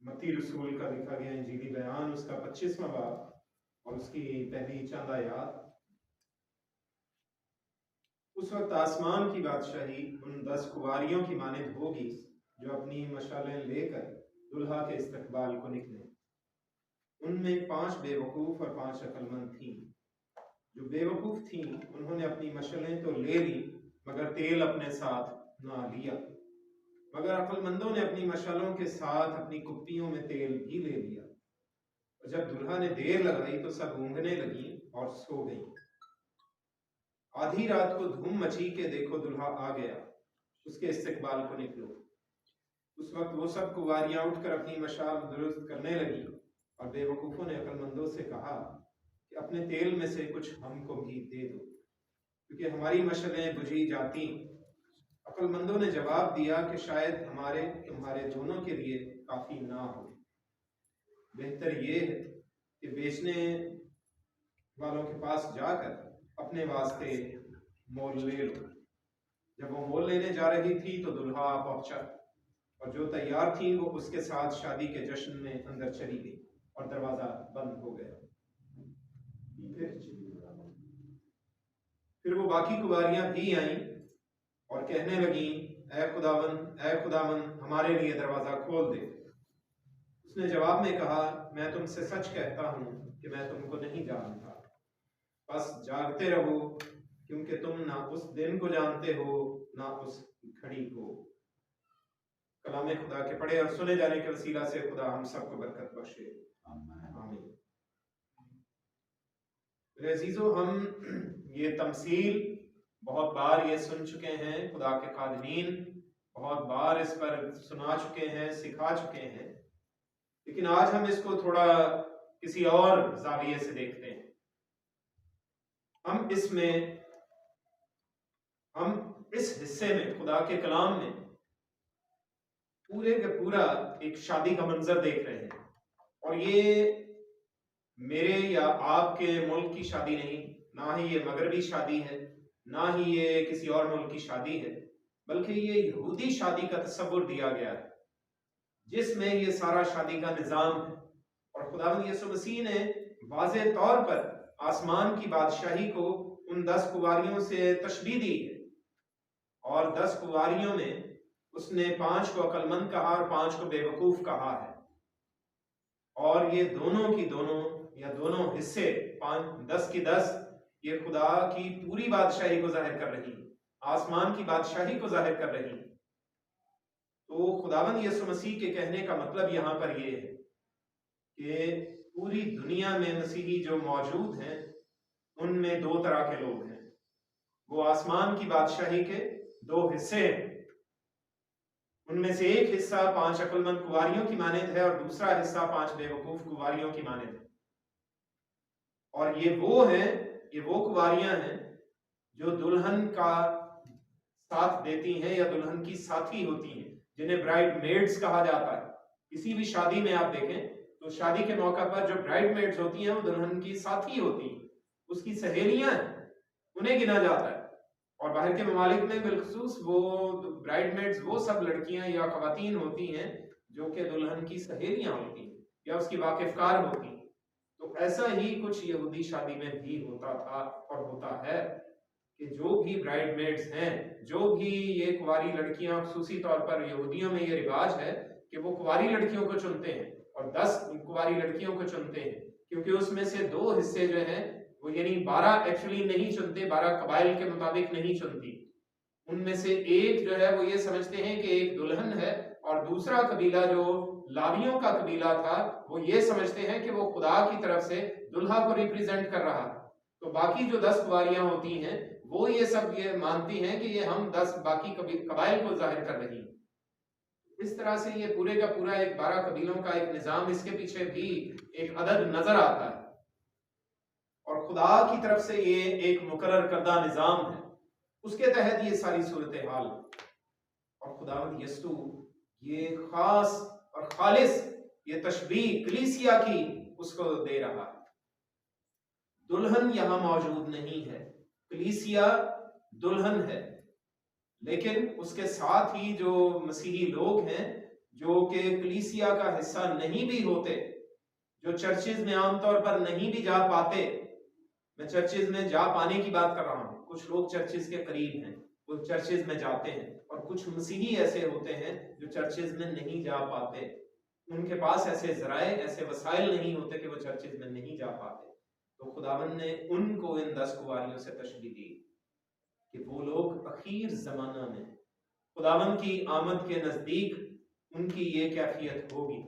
मत्ती रसूल का लिखा गया इंजीली बयान, उसका 25वां बाब और उसकी पहली चंद आयात। उस वक्त आसमान की बादशाही उन 10 कुंवारियों की मानिंद होगी जो अपनी मशालें लेकर दुल्हा के इस्तकबाल को निकले। उनमें 5 बेवकूफ और 5 अक्लमंद थीं। जो बेवकूफ थीं उन्होंने अपनी मशालें तो ले ली, मगर तेल अपने साथ ना लिया। मगर अक्लमंदों ने अपनी मशालों के साथ अपनी कुप्पियों में तेल भी ले लिया। और जब दुल्हा ने देर लगाई तो सब ऊँघने लगी और सो गईं। आधी रात को धूम मची के देखो दुल्हा आ गया, उसके इस्तकबाल को निकलो। उस वक्त वो सब कुंवारियां उठकर अपनी मशाल दुरुस्त करने लगी और बेवकूफों ने अक्लमंदों से कहा कि अपने तेल में से कुछ हमको भी दे दो, क्योंकि हमारी मशालें बुझी जाती। अक्लमंदों ने जवाब दिया कि शायद हमारे तुम्हारे दोनों के लिए काफी ना हो। बेहतर ये है कि बेचने वालों के पास जाकर अपने वास्ते मोल ले लो। जब वो मोल लेने जा रही थी तो दुल्हा आ पहुंचा और जो तैयार थी वो उसके साथ शादी के जश्न में अंदर चली गई और दरवाजा बंद हो गया। फिर वो बाकी कुंवारियां भी आईं और कहने लगी, ऐ खुदावन, हमारे लिए दरवाजा खोल दे। उसने जवाब में कहा, मैं तुमसे सच कहता हूं कि मैं तुमको नहीं जानता। बस जागते रहो, क्योंकि तुम ना उस दिन को जानते हो ना उस घड़ी को। कलाम खुदा के पढ़े और सुने जाने के वसीला से खुदा हम सबको बरकत बख्शे, आमीन। मेरे अजीजों, हम ये तमसील बहुत बार ये सुन चुके हैं, खुदा के खादिमीन बहुत बार इस पर सुना चुके हैं, सिखा चुके हैं, लेकिन आज हम इसको थोड़ा किसी और जाविये से देखते हैं। हम इस हिस्से में, खुदा के कलाम में पूरे का पूरा एक शादी का मंजर देख रहे हैं। और ये मेरे या आपके मुल्क की शादी नहीं, ना ही ये मगरबी शादी है, ना ही ये किसी और मुल्क की शादी है, बल्कि ये यहूदी शादी का तस्वुर दिया गया है, जिसमें ये सारा शादी का निजाम है। और खुदावंद यीशु मसीह ने वाज़े तौर पर आसमान की बादशाही को उन 10 कुंवारियों से तशबीह दी है। और 10 कुंवारियों में उसने 5 को अक्लमंद कहा और 5 को बेवकूफ कहा है। और ये दोनों की दोनों या दोनों हिस्से 10 की 10 ये खुदा की पूरी बादशाही को जाहिर कर रही, आसमान की बादशाही को जाहिर कर रही। तो खुदावंद यीशु मसीह के कहने का मतलब यहाँ पर ये है कि पूरी दुनिया में मसीही जो मौजूद हैं उनमें 2 तरह के लोग हैं। वो आसमान की बादशाही के 2 हिस्से हैं। उनमें से एक हिस्सा 5 अक्लमंद कुंवारियों की मानिंद है और दूसरा हिस्सा 5 बेवकूफ कुंवारियों की मानिंद है। और ये वो कुंवारियां हैं जो दुल्हन का साथ देती हैं या दुल्हन की साथी होती हैं, जिन्हें ब्राइड मेड्स कहा जाता है। किसी भी शादी में आप देखें तो शादी के मौका पर जो ब्राइड मेड्स होती हैं वो दुल्हन की साथी होती हैं, उसकी सहेलियां हैं, उन्हें गिना जाता है। और बाहर के ममालिक में बिलखसूस वो ब्राइड मेड्स वो सब लड़कियां या खवातीन होती हैं जो कि दुल्हन की सहेलियां होती हैं या उसकी वाकिफकार होती हैं। तो ऐसा ही कुछ यहूदी शादी में भी होता था और होता है कि जो भी ब्राइड मेड्स हैं, जो भी ये कुंवारी लड़कियां, खुसूसी तौर पर यहूदियों में ये रिवाज है कि वो कुंवारी लड़कियों को चुनते हैं और 10 कुंवारी लड़कियों को चुनते हैं, क्योंकि उसमें से 2 हिस्से जो हैं वो यानी 12 एक्चुअली नहीं चुनते, 12 कबाइल के मुताबिक नहीं चुनती। उनमें से एक जो है वो ये समझते हैं कि एक दुल्हन है और दूसरा कबीला जो लावियों का कबीला था वो ये समझते हैं कि वो खुदा की तरफ से दुल्हा को रिप्रेजेंट कर रहा है। तो बाकी जो 10 कुंवारियां होती हैं वो ये सब ये मानती हैं कि ये हम 10 बाकी कबाइल को जाहिर कर रही हैं। इस तरह से ये पूरे का पूरा एक 12 कबीलों का एक निजाम, इसके पीछे भी एक अदद नजर आता है और खुदा की तरफ से ये एक मुकर्रर करदा निजाम है, उसके तहत ये सारी सूरत हाल। और खुदावंद यीशु ये खास और खालिस ये तशबीह कलीसिया की उसको दे रहा है। दुल्हन यहां मौजूद नहीं है, कलीसिया दुल्हन है, लेकिन उसके साथ ही जो मसीही लोग हैं जो कि कलीसिया का हिस्सा नहीं भी होते, जो चर्चेज में आमतौर पर नहीं भी जा पाते, मैं चर्चेज में जा पाने की बात कर रहा हूं, कुछ लोग चर्चेज के करीब हैं, वो चर्चेज में जाते हैं, और कुछ मसीही ऐसे होते हैं जो चर्चेज में नहीं जा पाते, उनके पास ऐसे जराए, ऐसे वसाइल नहीं होते कि वो चर्चेज में नहीं जा पाते। तो खुदावन ने उनको इन 10 कुवारियों से तशबीह दी कि वो लोग अखीर जमाना में खुदावन की आमद के नजदीक उनकी ये कैफियत होगी।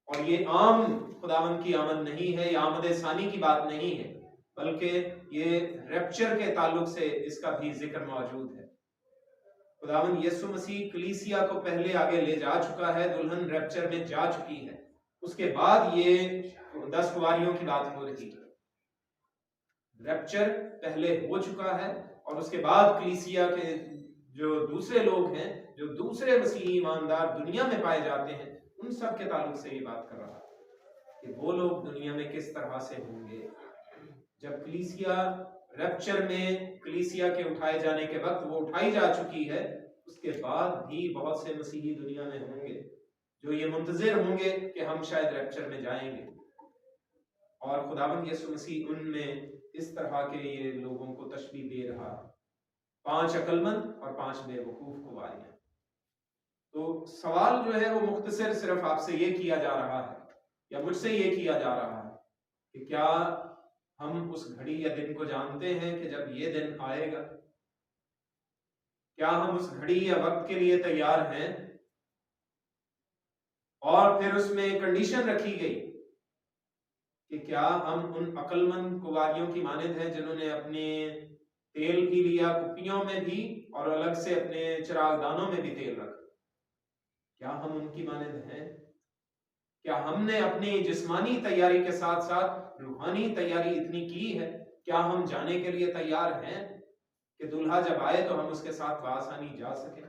और ये आम खुदावन की आमद नहीं है, ये आमद सानी की बात नहीं है, बल्कि ये रैप्चर के ताल्लुक से इसका भी जिक्र मौजूद है। खुदावन यीशु मसीह कलीसिया को पहले आगे ले जा चुका है, दुल्हन रैप्चर में जा चुकी है, उसके बाद ये 10 कुवारियों की बात हो रही है। रैप्चर पहले हो चुका है और उसके बाद कलीसिया के जो दूसरे लोग हैं, जो दूसरे मसीही ईमानदार दुनिया में पाए जाते हैं, उन सब के ताल्लुक से ये बात कर रहा है कि वो लोग दुनिया में किस तरह से होंगे जब कलीसिया रैप्चर में, कलीसिया के उठाए जाने के वक्त वो उठाई जा चुकी है, उसके बाद भी बहुत से मसीही दुनिया में होंगे जो ये मुंतजिर होंगे कि हम शायद रैप्चर में जाएंगे। और खुदावंद यीशु मसीह उनमें इस तरह के ये लोगों को तशबीह दे रहा है, 5 अक्लमंद और 5 बेवकूफ कुवारियां। तो सवाल जो है वो मुख्तसर सिर्फ आपसे ये किया जा रहा है, या मुझसे ये किया जा रहा है कि क्या हम उस घड़ी या दिन को जानते हैं कि जब ये दिन आएगा? क्या हम उस घड़ी या वक्त के लिए तैयार हैं? और फिर उसमें कंडीशन रखी गई कि क्या हम उन अक्लमंद कुवारियों की मानद हैं जिन्होंने अपने तेल भी लिया कुप्पियों में भी, और अलग से अपने चिरागदानों में भी तेल रखा? क्या हम उनकी मानद हैं? क्या हमने अपनी जिस्मानी तैयारी के साथ साथ रूहानी तैयारी इतनी की है? क्या हम जाने के लिए तैयार हैं कि दुल्हा जब आए तो हम उसके साथ बासानी जा सकें?